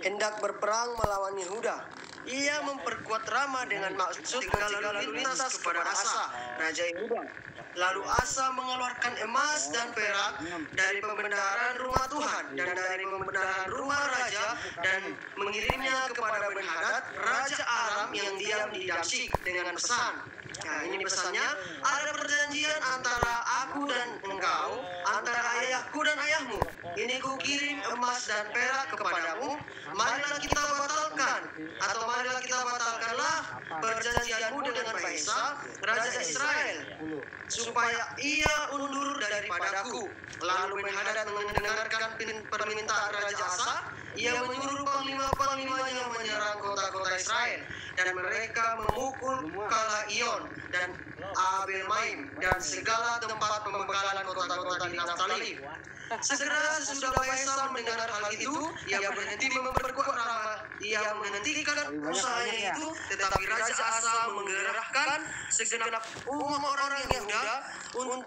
hendak berperang melawan Yehuda. Ia memperkuat Rama dengan maksud segala lintas kepada Asa, raja Yehuda. Lalu Asa mengeluarkan emas dan perak dari pembendaharaan rumah Tuhan dan dari pembendaharaan rumah raja dan mengirimnya kepada Ben-Hadad, raja Aram yang diam di Damsyik dengan pesan. Nah, ini pesannya, ada perjanjian antara aku dan engkau, antara ayahku dan ayahmu. Ini kukirim emas dan perak kepadamu. Marilah kita batalkan, atau marilah kita batalkanlah perjanjianmu dengan Baesa, raja Israel, supaya ia undur daripadaku. Lalu Ben-Hadad mendengarkan permintaan Raja Asa. Ia menyuruh panglima-panglimanya menyerang kota-kota Israel, dan mereka memukul Kalaion dan Abel Maim dan segala tempat pembekalan kota-kota di Naftali. Segera sesudah Baesa mendengar hal itu, ia berhenti memperkuat Rama. Ia menghentikan usahanya itu, tetapi Raja Asa menggerakkan segenap orang Yehuda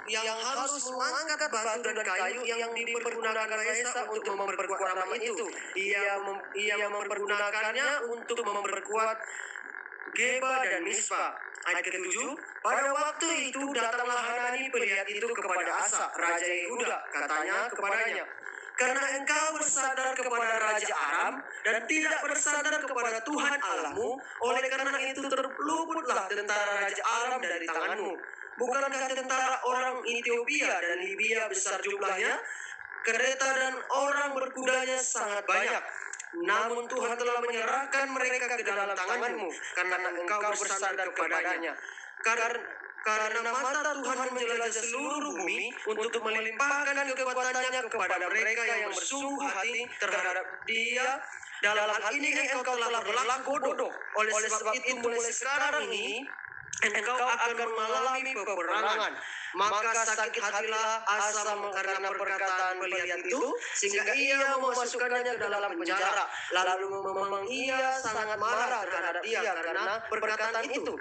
yang harus mengangkat batu dan kayu yang dipergunakan Baesa untuk memperkuat Rama itu. Ia mempergunakannya untuk memperkuat Geba dan Mispa. Ayat ke-7, pada waktu itu datanglah Hanani pelihat itu kepada Asa, raja Yehuda, katanya kepadanya, karena engkau bersandar kepada Raja Aram dan tidak bersandar kepada Tuhan Allahmu, oleh karena itu terluputlah tentara Raja Aram dari tanganmu. Bukankah tentara orang Ethiopia dan Libya besar jumlahnya? Kereta dan orang berkudanya sangat banyak. Namun Tuhan telah menyerahkan mereka ke dalam tanganmu, karena engkau bersandar kepadanya. Karena mata Tuhan menjelajah seluruh bumi untuk melimpahkan kekuatannya kepada mereka yang bersungguh hati terhadap Dia. Dalam hal ini engkau telah berlaku bodoh. Oleh sebab itu mulai sekarang ini engkau akan mengalami peperangan. Maka sakit hatilah Asa karena perkataan pelihat itu, sehingga ia memasukkannya ke dalam penjara. Lalu memang ia sangat marah terhadap dia karena perkataan itu.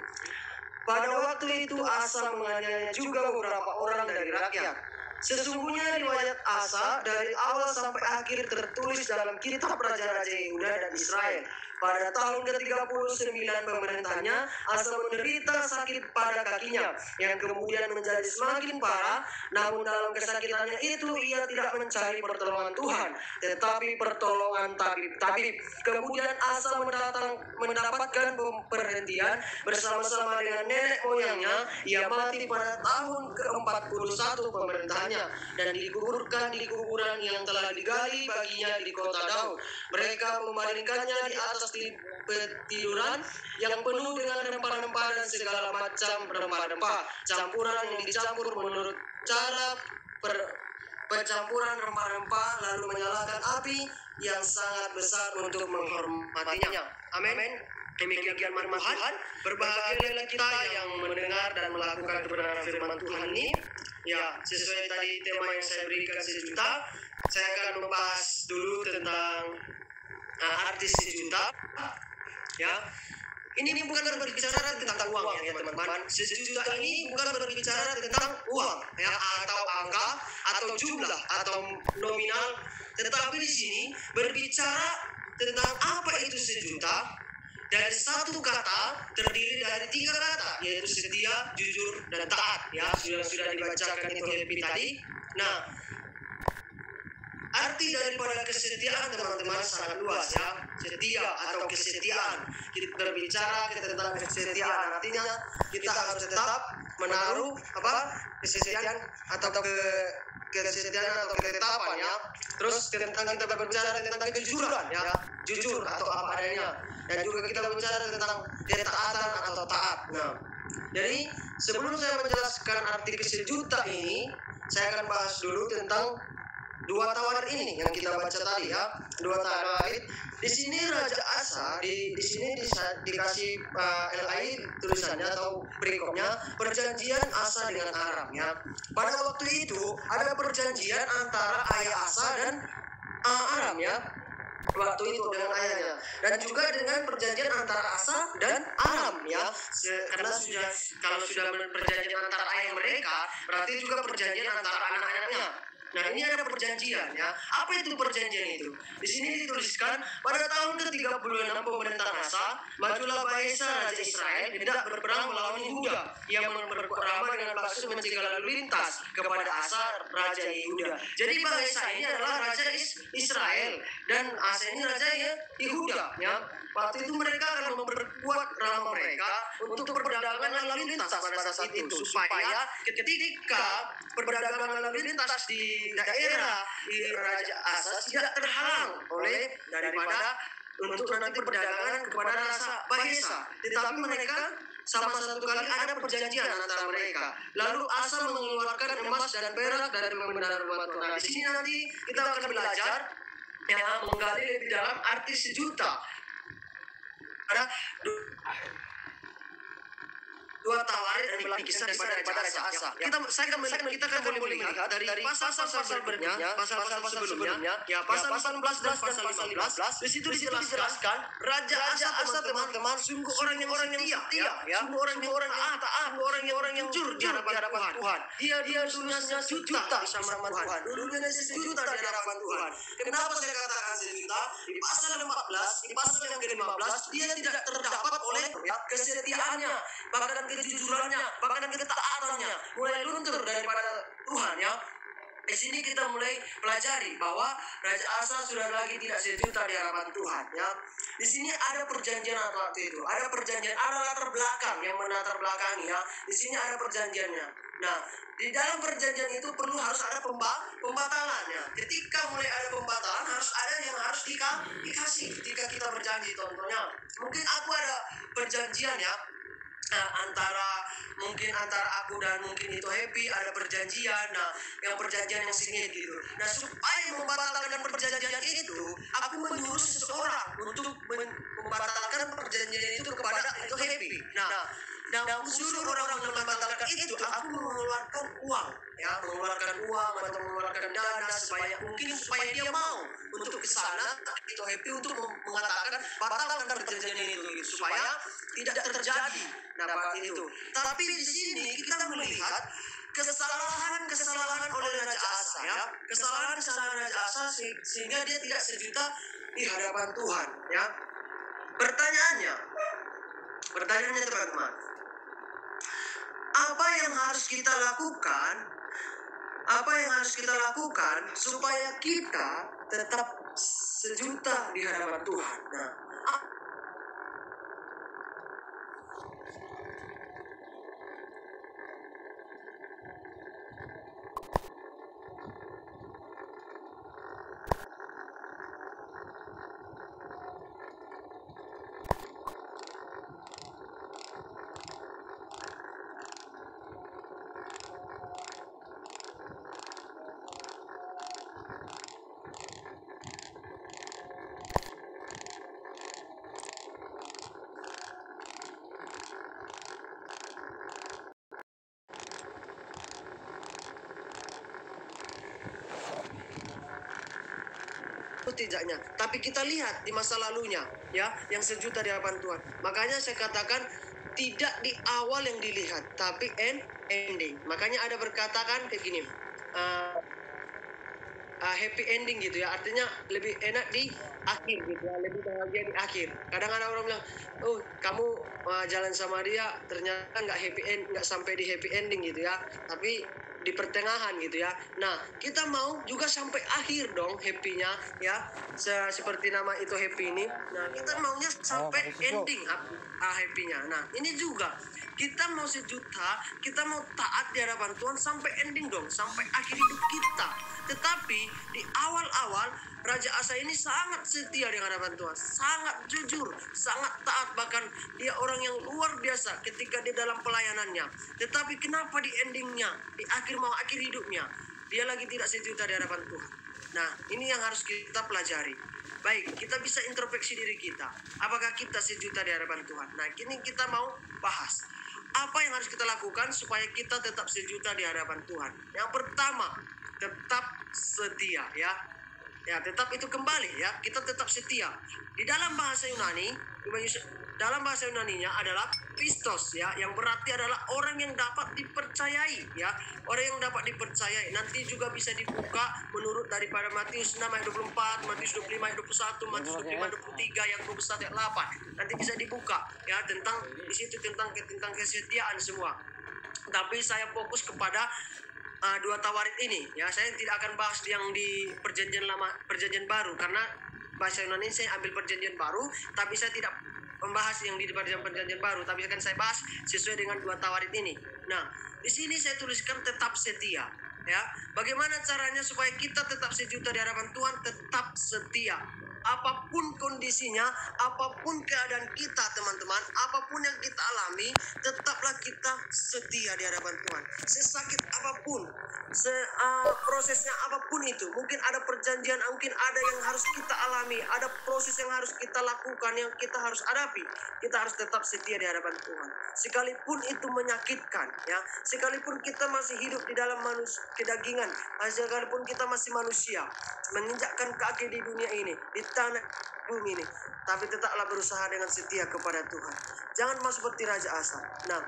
Pada waktu itu Asa menganiaya juga beberapa orang dari rakyat. Sesungguhnya riwayat Asa dari awal sampai akhir tertulis dalam kitab Raja-Raja Yehuda dan Israel. Pada tahun ke-39 pemerintahnya, Asa menderita sakit pada kakinya, yang kemudian menjadi semakin parah. Namun dalam kesakitannya itu ia tidak mencari pertolongan Tuhan, tetapi pertolongan tabib. Kemudian Asa mendapatkan perhentian bersama-sama dengan nenek moyangnya. Ia mati pada tahun ke-41 pemerintahannya dan dikuburkan di kuburan yang telah digali baginya di kota Daud. Mereka memalingkannya di atas petiduran yang penuh dengan rempah-rempah dan segala macam rempah-rempah, campuran yang dicampur menurut cara pencampuran rempah-rempah, lalu menyalakan api yang sangat besar untuk menghormatinya. Amin. Demikian firman Tuhan. Berbahagialah kita yang mendengar dan melakukan kebenaran firman Tuhan ini. Ya, sesuai tadi tema yang saya berikan sejuta, saya akan membahas dulu tentang arti sejuta. Ya, ini bukan berbicara tentang uang ya teman-teman. Sejuta ini bukan berbicara tentang uang ya, atau angka, atau jumlah, atau nominal, tetapi di sini berbicara tentang apa itu sejuta. Dari satu kata terdiri dari 3 kata, yaitu setia, jujur, dan taat. Ya, sudah dibacakan itu lebih tadi. Nah, arti daripada kesetiaan teman-teman sangat luas ya. Setia atau kesetiaan. Kita berbicara tentang kesetiaan, artinya kita harus tetap menaruh kesetiaan atau kesetiaan atau ketetapan ya. Terus tentang kita berbicara tentang kejujuran ya, jujur atau apa adanya. Dan juga kita berbicara tentang ketaatan atau taat. Nah, jadi sebelum saya menjelaskan arti kesejuta ini, saya akan bahas dulu tentang 2 tawaran ini yang kita baca tadi ya. 2 tawaran. Di sini Raja Asa di sini dikasih LAI tulisannya atau perikopnya, perjanjian Asa dengan Aram ya. Pada waktu itu ada perjanjian antara ayah Asa dan Aram ya. Waktu itu dengan ayahnya, dan juga dengan perjanjian antara Asa dan Aram ya. Karena kalau sudah perjanjian antara ayah mereka, berarti juga perjanjian antara anak-anaknya. Nah, ini ada perjanjian ya. Apa itu perjanjian itu? Di sini dituliskan pada tahun ke-36 pemerintahan Asa, majulah Baesa raja Israel hendak berperang melawan Yehuda. Ia memperkuat Rama dengan maksud mencegah lalu lintas kepada Asa raja Yehuda. Jadi Baesa ini adalah raja Israel dan Asa ini raja Yehuda ya. Waktu itu mereka akan memperkuat Rama mereka untuk perdagangan lalu lintas pada saat itu, supaya ketika perdagangan lalu lintas di daerah di Raja Asa tidak terhalang oleh daripada untuk nanti perdagangan kepada Raja Baesa. Tetapi mereka sama satu kali ada perjanjian antara mereka. Lalu Asa mengeluarkan emas dan perak dari pembenaran rumah Tuhan. Nah, di sini nanti kita akan belajar menggali lebih dalam arti sejuta. Ada dua tawaran dan kisah daripada Raja Asa. Kita akan boleh melihat dari pasal-pasal berikutnya, pasal-pasal sebelumnya, ya pasal 18 dan pasal 15. Di situ dijelaskan Raja Asa teman-teman sungguh orang yang setia, ya, sungguh orang yang taat, sungguh orang yang jujur di hadapan Tuhan. Dia dulunya sejuta bersama Tuhan. Dulunya sejuta di hadapan Tuhan. Kenapa saya katakan sejuta? Di pasal 14, di pasal yang ke-15 dia tidak terdapat oleh kesetiaannya, bahkan kejujurannya, bahkan ketaatannya mulai luntur daripada Tuhan ya. Di sini kita mulai pelajari bahwa Raja Asa sudah lagi tidak sejuta di hadapan Tuhan ya. Di sini ada perjanjian waktu itu, ada perjanjian, ada latar belakang yang menatar belakangi ya. Di sini ada perjanjiannya. Nah, di dalam perjanjian itu harus ada pembatalannya. Ketika mulai ada pembatalan, harus ada yang harus dikasih ketika kita berjanji. Contohnya, mungkin aku ada perjanjian ya. Antara aku dan mungkin itu Happy ada perjanjian. Nah, yang perjanjian yang singit gitu. Nah, supaya membatalkan perjanjian itu, aku menyuruh seseorang untuk membatalkan perjanjian itu kepada itu Happy. Nah, suruh orang membatalkan itu, aku mengeluarkan uang ya, mengeluarkan uang atau mengeluarkan dana supaya dia mau untuk ke sana itu Happy untuk mengatakan batalkan perjanjian itu supaya tidak terjadi. Nah, itu. Tapi di sini kita melihat kesalahan oleh Raja Asa ya, kesalahan Raja Asa sehingga dia tidak sejuta di hadapan Tuhan ya. Pertanyaannya teman-teman, apa yang harus kita lakukan? Apa yang harus kita lakukan supaya kita tetap sejuta di hadapan Tuhan? Nah, tidaknya, tapi kita lihat di masa lalunya ya, yang sejuta di hadapan Tuhan. Makanya saya katakan tidak di awal yang dilihat, tapi ending. Makanya ada berkatakan kayak gini, happy ending gitu ya, artinya lebih enak di akhir gitu ya, lebih bahagia di akhir. Kadang-kadang orang bilang, oh kamu jalan sama dia ternyata nggak sampai di happy ending gitu ya, tapi di pertengahan gitu ya. Nah, kita mau juga sampai akhir dong happy-nya ya. Seperti nama itu Happy ini. Nah, kita maunya sampai ending happy-nya. Nah, ini juga kita mau sejuta, kita mau taat di hadapan Tuhan sampai ending dong, sampai akhir hidup kita. Tetapi di awal-awal Raja Asa ini sangat setia di hadapan Tuhan, sangat jujur, sangat taat, bahkan dia orang yang luar biasa ketika dia dalam pelayanannya. Tetapi kenapa di endingnya, di akhir hidupnya, dia lagi tidak sejuta di hadapan Tuhan? Nah, ini yang harus kita pelajari. Baik, kita bisa introspeksi diri kita. Apakah kita sejuta di hadapan Tuhan? Nah, kini kita mau bahas apa yang harus kita lakukan supaya kita tetap sejuta di hadapan Tuhan. Yang pertama, tetap setia ya. Ya, tetap itu kembali ya, kita tetap setia. Di dalam bahasa Yunani, dalam bahasa Yunaninya adalah pistos ya, yang berarti adalah orang yang dapat dipercayai ya, orang yang dapat dipercayai. Nanti juga bisa dibuka menurut daripada Matius 6 ayat 24, Matius 25 ayat 21, Matius 25 ayat 23, yang 21 ayat 8. Nanti bisa dibuka ya, tentang di situ tentang kesetiaan semua. Tapi saya fokus kepada dua tawarit ini ya. Saya tidak akan bahas yang di perjanjian lama, perjanjian baru, karena bahasa Yunani saya ambil perjanjian baru, tapi saya tidak membahas yang di perjanjian baru, tapi akan saya bahas sesuai dengan dua tawarit ini. Nah, di sini saya tuliskan tetap setia ya. Bagaimana caranya supaya kita tetap sejuta di hadapan Tuhan? Tetap setia. Apapun kondisinya, apapun keadaan kita teman-teman, apapun yang kita alami, tetaplah kita setia di hadapan Tuhan. Sesakit apapun, prosesnya apapun itu, mungkin ada perjanjian, mungkin ada yang harus kita alami, ada proses yang harus kita lakukan, yang kita harus hadapi, kita harus tetap setia di hadapan Tuhan. Sekalipun itu menyakitkan ya, sekalipun kita masih hidup di dalam kedagingan, sekalipun kita masih manusia, menginjakkan kaki di dunia ini, di tanah bumi ini, tapi tetaplah berusaha dengan setia kepada Tuhan. Jangan mau seperti Raja Asa. Nah,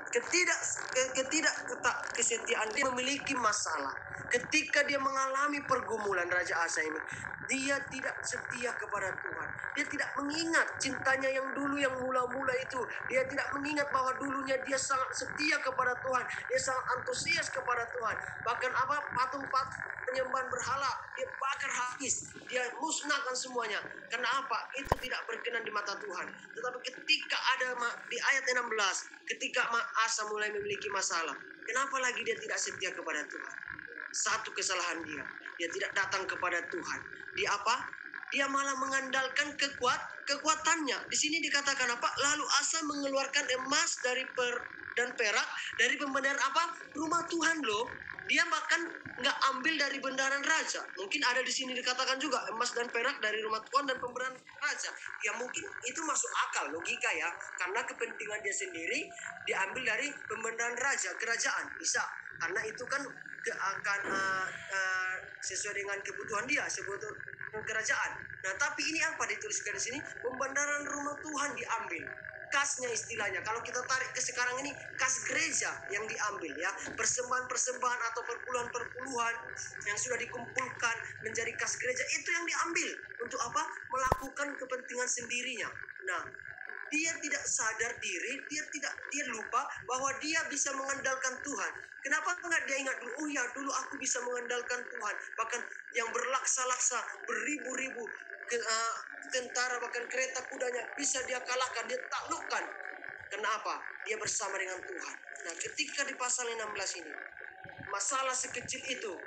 kesetiaan dia memiliki masalah. Ketika dia mengalami pergumulan, Raja Asa ini, dia tidak setia kepada Tuhan. Dia tidak mengingat cintanya yang dulu, yang mula-mula itu. Dia tidak mengingat bahwa dulunya dia sangat setia kepada Tuhan. Dia sangat antusias kepada Tuhan. Bahkan patung-patung penyembahan berhala dia bakar habis, dia musnahkan semuanya. Karena apa? Itu tidak berkenan di mata Tuhan. Tetapi ketika ada di ayat 16, ketika Asa mulai memiliki masalah, kenapa lagi dia tidak setia kepada Tuhan? Satu kesalahan dia tidak datang kepada Tuhan. Dia apa? Dia malah mengandalkan kekuatannya. Di sini dikatakan apa? Lalu Asa mengeluarkan emas dan perak dari pembenaran apa? Rumah Tuhan loh. Dia bahkan nggak ambil dari bendaran raja. Mungkin ada di sini dikatakan juga emas dan perak dari rumah Tuhan dan pembenaran raja. Ya mungkin itu masuk akal, logika ya. Karena kepentingan dia sendiri diambil dari pembenaran raja, kerajaan. Bisa. Karena itu kan akan sesuai dengan kebutuhan dia, sebuah kerajaan. Nah, tapi ini apa dituliskan di sini? Pembenaran rumah Tuhan diambil. Kasnya istilahnya, kalau kita tarik ke sekarang ini, kas gereja yang diambil ya, persembahan-persembahan atau perpuluhan-perpuluhan yang sudah dikumpulkan menjadi kas gereja, itu yang diambil untuk apa? Melakukan kepentingan sendirinya. Nah, dia tidak sadar diri, dia lupa bahwa dia bisa mengandalkan Tuhan. Kenapa enggak dia ingat dulu? Oh ya, dulu aku bisa mengandalkan Tuhan. Bahkan yang berlaksa-laksa, beribu-ribu tentara, bahkan kereta kudanya bisa dia kalahkan, dia taklukkan. Kenapa? Dia bersama dengan Tuhan. Nah, ketika di pasal 16 ini, masalah sekecil itu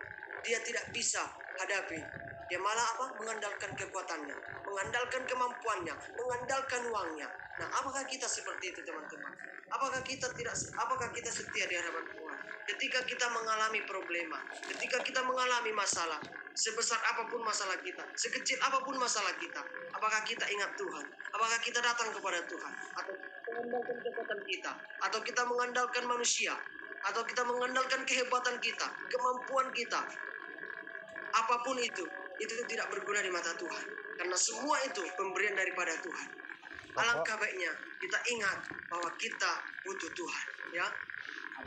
dia tidak bisa hadapi. Dia malah apa? Mengandalkan kekuatannya, mengandalkan kemampuannya, mengandalkan uangnya. Nah, apakah kita seperti itu, teman-teman? Apakah kita setia di hadapan Tuhan? Ketika kita mengalami problema, ketika kita mengalami masalah, sebesar apapun masalah kita, sekecil apapun masalah kita, apakah kita ingat Tuhan? Apakah kita datang kepada Tuhan? Atau mengandalkan kekuatan kita? Atau kita mengandalkan manusia? Atau kita mengandalkan kehebatan kita, kemampuan kita? Apapun itu tidak berguna di mata Tuhan. Karena semua itu pemberian daripada Tuhan. Alangkah baiknya kita ingat bahwa kita butuh Tuhan, ya.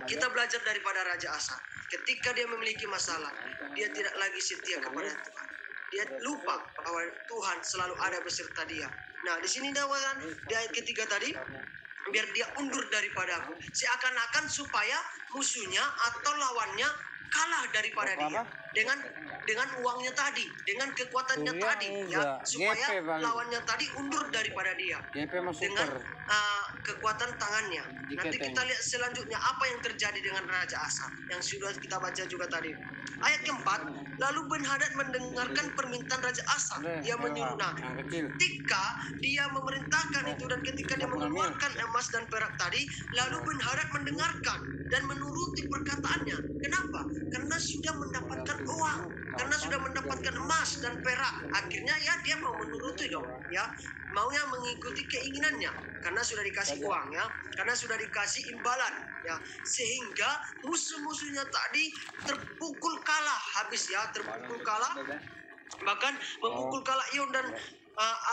Kita belajar daripada Raja Asa. Ketika dia memiliki masalah, dia tidak lagi setia kepada Tuhan. Dia lupa bahwa Tuhan selalu ada beserta dia. Nah, di sini dakwaan di ayat ketiga tadi, biar dia undur daripada aku, seakan-akan supaya musuhnya atau lawannya kalah daripada dia dengan uangnya tadi, dengan kekuatannya tadi, ya, supaya lawannya tadi undur daripada dia dengan kekuatan tangannya. Nanti kita lihat selanjutnya apa yang terjadi dengan Raja Asa yang sudah kita baca juga tadi. Ayat keempat, lalu Ben-Hadad mendengarkan permintaan Raja Asa. Dia menyuruh, ketika dia memerintahkan itu dan ketika dia mengeluarkan emas dan perak tadi, lalu Ben-Hadad mendengarkan dan menuruti perkataannya. Kenapa? Karena sudah mendapatkan uang, karena sudah mendapatkan emas dan perak. Akhirnya ya dia mau menuruti dong, ya, maunya mengikuti keinginannya karena sudah dikasih uang, ya, karena sudah dikasih imbalan, ya, sehingga musuh-musuhnya tadi terpukul kalah habis, ya, terpukul kalah, bahkan memukul kalah Ion dan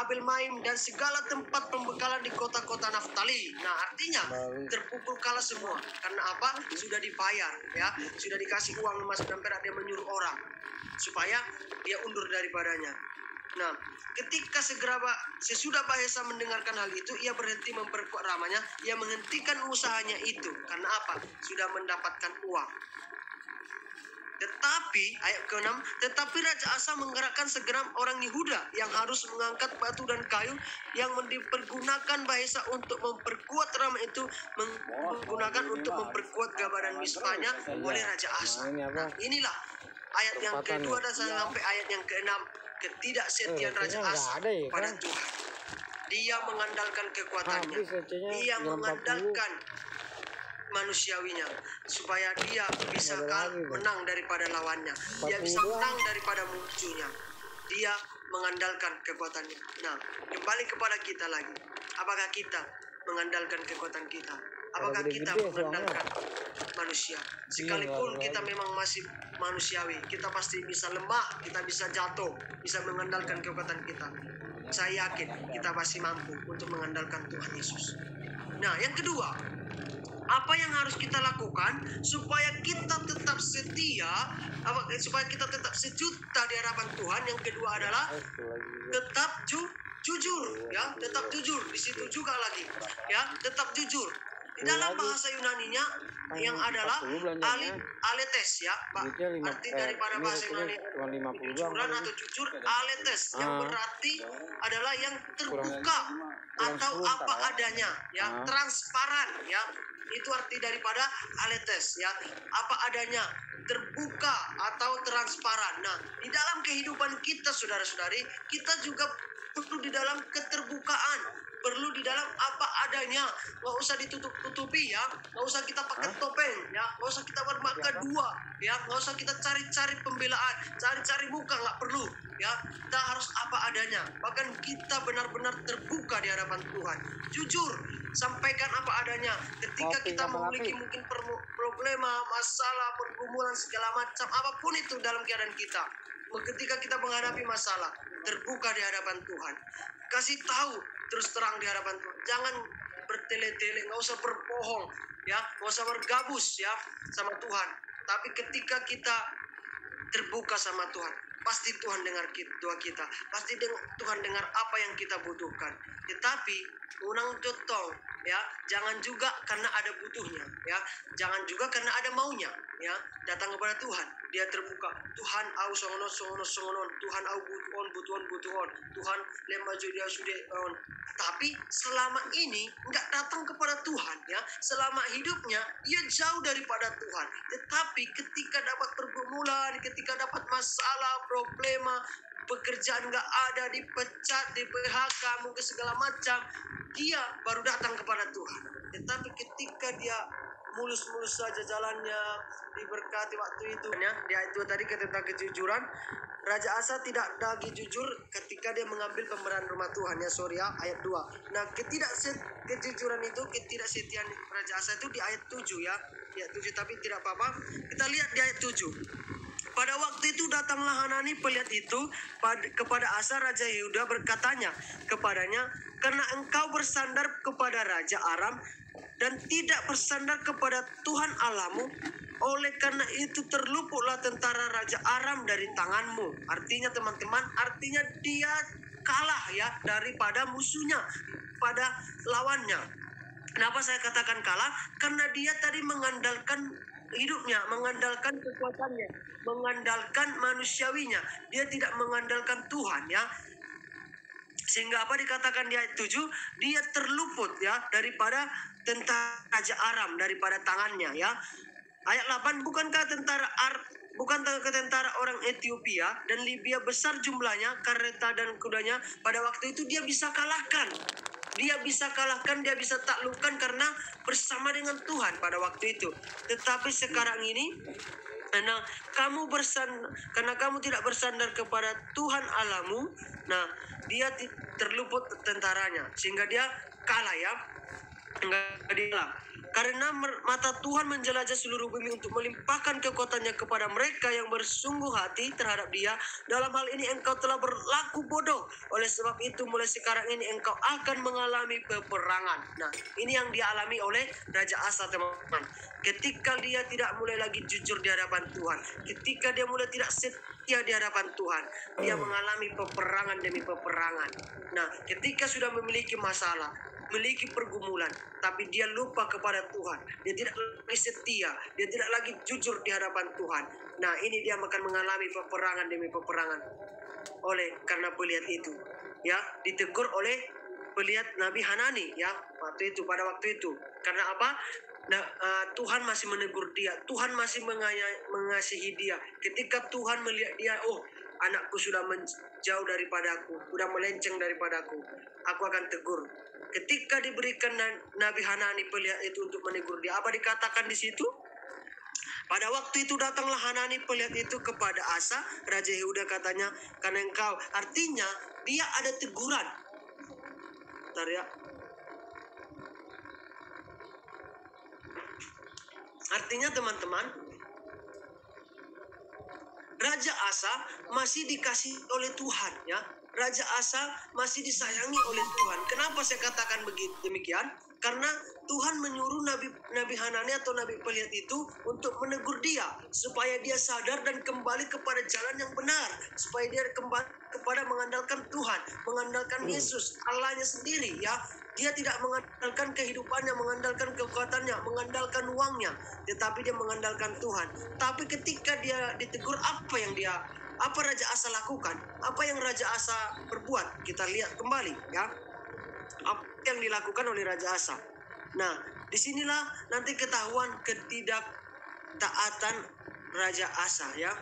Abel Maim, dan segala tempat pembekalan di kota-kota Naftali. Nah, artinya terpukul kalah semua. Karena apa? Sudah dibayar, ya, sudah dikasih uang emas dan perak. Dia menyuruh orang supaya dia undur daripadanya. Nah, ketika sesudah Bahesa mendengarkan hal itu, ia berhenti memperkuat ramanya. Ia menghentikan usahanya itu. Karena apa? Sudah mendapatkan uang. Tetapi ayat ke-6, tetapi Raja Asa menggerakkan segenap orang Yehuda yang harus mengangkat batu dan kayu yang dipergunakan Bahesa untuk memperkuat Rama itu, menggunakan untuk memperkuat Gabadan Mispanya oleh Raja Asa. Nah, inilah ayat yang kedua dan sampai ayat yang ke-6, ketidaksetiaan Raja Asa pada Tuhan. Dia mengandalkan kekuatannya. Dia mengandalkan manusiawinya supaya dia bisa menang daripada lawannya. Dia bisa menang daripada musuhnya. Dia mengandalkan kekuatannya. Nah, kembali kepada kita lagi. Apakah kita mengandalkan kekuatan kita? Apakah kita mengandalkan manusia? Sekalipun kita memang masih manusiawi, kita pasti bisa lemah, kita bisa jatuh, bisa mengandalkan kekuatan kita. Saya yakin kita pasti mampu untuk mengandalkan Tuhan Yesus. Nah, yang kedua, apa yang harus kita lakukan supaya kita tetap setia, supaya kita tetap sejuta di hadapan Tuhan? Yang kedua adalah tetap jujur, ya, tetap jujur. Di situ juga lagi, ya, tetap jujur. Di dalam bahasa Yunaninya yang adalah aletes, ya, Pak. Arti daripada bahasa Yunani kejujuran atau jujur, aletes, yang berarti adalah yang terbuka atau apa adanya, ya, transparan, ya. Itu arti daripada aletes, ya, apa adanya, terbuka atau transparan. Nah, di dalam kehidupan kita, saudara-saudari, kita juga perlu di dalam keterbukaan, perlu di dalam apa adanya, nggak usah ditutup-tutupi, ya, nggak usah kita pakai topeng, ya, nggak usah kita bermata dua, ya, nggak usah kita cari-cari pembelaan, cari-cari muka, nggak perlu, ya. Kita harus apa adanya, bahkan kita benar-benar terbuka di hadapan Tuhan, jujur, sampaikan apa adanya. Ketika kita memiliki mungkin problema, masalah, pergumulan, segala macam, apapun itu dalam keadaan kita, ketika kita menghadapi masalah, terbuka di hadapan Tuhan, kasih tahu terus terang di hadapan Tuhan. Jangan bertele-tele, nggak usah berbohong, ya, nggak usah bergabus, ya, sama Tuhan. Tapi ketika kita terbuka sama Tuhan, pasti Tuhan dengar doa kita, pasti Tuhan dengar apa yang kita butuhkan. Tetapi unang jotong, ya, jangan juga karena ada butuhnya, ya, jangan juga karena ada maunya, ya, datang kepada Tuhan. Dia terbuka, Tuhan au songonon, Tuhan au butuhon, Tuhan lemaju dia sudah. Tapi selama ini nggak datang kepada Tuhan, ya, selama hidupnya ia jauh daripada Tuhan. Tetapi ketika dapat pergumulan, ketika dapat masalah, problema, pekerjaan nggak ada, dipecat, di PHK, mungkin segala macam, dia baru datang kepada Tuhan. Tetapi ketika dia mulus-mulus saja jalannya, diberkati waktu itu, ya, di ayat 2 tadi tentang kejujuran, Raja Asa tidak lagi jujur ketika dia mengambil pemeran rumah Tuhan, ya, ayat 2. Nah, kejujuran itu, ketidaksetiaan Raja Asa itu di ayat 7, ya, ayat 7, tapi tidak apa-apa. Kita lihat di ayat 7. Pada waktu itu datanglah Hanani pelihat itu kepada Asa Raja Yehuda, berkatanya kepadanya, karena engkau bersandar kepada Raja Aram dan tidak bersandar kepada Tuhan Allahmu, oleh karena itu terluputlah tentara Raja Aram dari tanganmu. Artinya, teman-teman, artinya dia kalah, ya, daripada musuhnya, pada lawannya. Kenapa saya katakan kalah? Karena dia tadi mengandalkan hidupnya, mengandalkan kekuatannya, mengandalkan manusiawinya. Dia tidak mengandalkan Tuhan, ya. Sehingga apa dikatakan di ayat 7? Dia terluput, ya, daripada tentara Raja Aram, daripada tangannya, ya. Ayat 8, bukankah tentara orang Ethiopia dan Libya besar jumlahnya, kereta dan kudanya, pada waktu itu dia bisa kalahkan. Dia bisa kalahkan, dia bisa taklukkan karena bersama dengan Tuhan pada waktu itu. Tetapi sekarang ini, karena kamu tidak bersandar kepada Tuhan Allahmu, nah, dia terluput tentaranya, sehingga dia kalah, ya. Karena mata Tuhan menjelajah seluruh bumi untuk melimpahkan kekuatannya kepada mereka yang bersungguh hati terhadap Dia. Dalam hal ini engkau telah berlaku bodoh. Oleh sebab itu mulai sekarang ini engkau akan mengalami peperangan. Nah, ini yang dialami oleh Raja Asa, teman-teman. Ketika dia tidak mulai lagi jujur di hadapan Tuhan, ketika dia mulai tidak setia di hadapan Tuhan, dia mengalami peperangan demi peperangan. Nah, ketika sudah memiliki masalah, memiliki pergumulan, tapi dia lupa kepada Tuhan, dia tidak lagi setia, dia tidak lagi jujur di hadapan Tuhan. Nah, ini dia akan mengalami peperangan demi peperangan. Oleh karena Pelihat itu, ya, ditegur oleh Pelihat Nabi Hanani, ya, pada waktu itu. Karena apa? Nah, Tuhan masih menegur dia, Tuhan masih mengasihi dia. Ketika Tuhan melihat dia, oh, anakku sudah jauh daripadaku, sudah melenceng daripadaku, aku akan tegur. Ketika diberikan Nabi Hanani Pelihat itu untuk menegur dia, apa dikatakan di situ? Pada waktu itu datanglah Hanani Pelihat itu kepada Asa, Raja Yehuda, katanya, karena engkau, artinya dia ada teguran. Bentar ya. Artinya teman-teman, Raja Asa masih dikasih oleh Tuhan, ya. Raja Asa masih disayangi oleh Tuhan. Kenapa saya katakan demikian? Karena Tuhan menyuruh Nabi Hanani atau Nabi Pelihat itu untuk menegur dia supaya dia sadar dan kembali kepada jalan yang benar, supaya dia kembali kepada mengandalkan Tuhan, mengandalkan Yesus, Allahnya sendiri, ya. Dia tidak mengandalkan kehidupannya, mengandalkan kekuatannya, mengandalkan uangnya, tetapi dia mengandalkan Tuhan. Tapi ketika dia ditegur, apa Raja Asa lakukan? Apa yang Raja Asa berbuat? Kita lihat kembali, ya. Apa yang dilakukan oleh Raja Asa? Nah, disinilah nanti ketahuan ketidaktaatan Raja Asa, ya.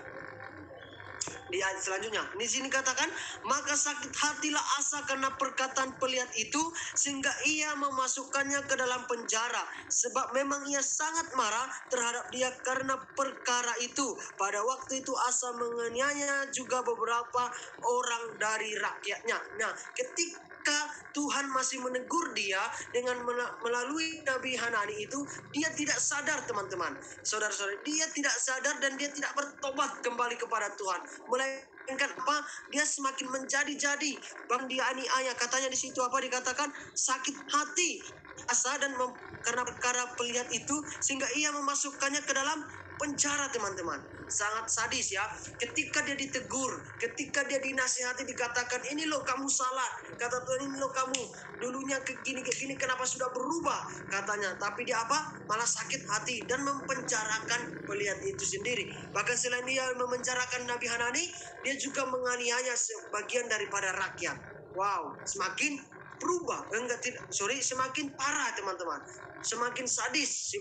Di ayat selanjutnya, di sini katakan, maka sakit hatilah Asa karena perkataan Pelihat itu, sehingga ia memasukkannya ke dalam penjara, sebab memang ia sangat marah terhadap dia karena perkara itu. Pada waktu itu Asa menganiaya juga beberapa orang dari rakyatnya. Nah, ketika Tuhan masih menegur dia dengan melalui Nabi Hanani itu, dia tidak sadar, teman-teman. Saudara-saudara, dia tidak sadar dan dia tidak bertobat kembali kepada Tuhan. Melainkan apa? Dia semakin menjadi-jadi. Bang dia aniaya, katanya di situ apa dikatakan? Sakit hati Asa dan karena perkara Pelihat itu, sehingga ia memasukkannya ke dalam penjara, teman-teman. Sangat sadis, ya. Ketika dia ditegur, ketika dia dinasihati, dikatakan, ini loh kamu salah, kata Tuhan, ini loh kamu dulunya ke gini, kenapa sudah berubah, katanya. Tapi dia apa? Malah sakit hati dan mempenjarakan Pelihat itu sendiri. Bahkan selain dia memenjarakan Nabi Hanani, dia juga menganiaya sebagian daripada rakyat. Wow, semakin berubah, semakin parah, teman-teman. Semakin sadis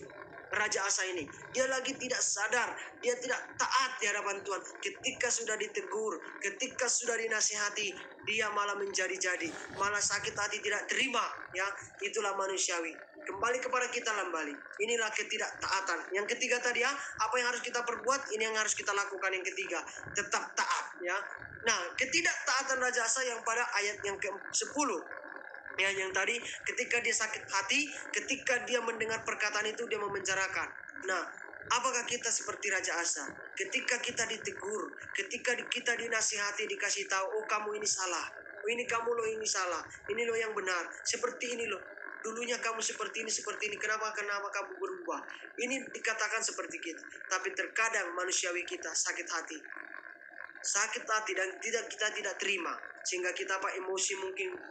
Raja Asa ini. Dia lagi tidak sadar, dia tidak taat di hadapan Tuhan. Ketika sudah ditegur, ketika sudah dinasihati, dia malah menjadi-jadi, malah sakit hati, tidak terima, ya. Itulah manusiawi. Kembali kepada kita kembali. Inilah ketidaktaatan. Yang ketiga tadi, ya, apa yang harus kita perbuat? Ini yang harus kita lakukan. Yang ketiga, tetap taat, ya. Nah, ketidaktaatan Raja Asa yang pada ayat yang ke-10, ya, yang tadi, ketika dia sakit hati, ketika dia mendengar perkataan itu, dia memenjarakan. Nah, apakah kita seperti Raja Asa? Ketika kita ditegur, ketika kita dinasihati, dikasih tahu, oh kamu ini salah, oh ini kamu loh ini salah, ini loh yang benar, seperti ini loh, dulunya kamu seperti ini, kenapa kamu berubah? Ini dikatakan seperti kita. Tapi terkadang manusiawi kita sakit hati dan kita tidak terima, sehingga kita emosi,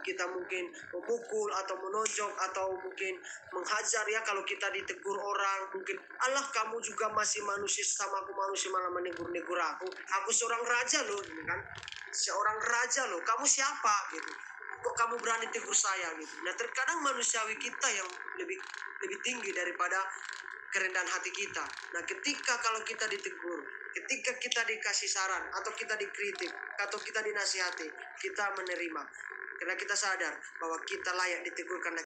kita mungkin memukul atau menonjok atau mungkin menghajar, ya. Kalau kita ditegur orang, mungkin, Allah kamu juga masih manusia sama aku manusia, malah menegur aku seorang raja loh, kan, seorang raja loh, kamu siapa gitu, kok kamu berani tegur saya gitu. Nah, terkadang manusiawi kita yang lebih tinggi daripada kerendahan hati kita. Nah, ketika kalau kita ditegur, ketika kita dikasih saran, atau kita dikritik, atau kita dinasihati, kita menerima. Karena kita sadar bahwa kita layak ditegur karena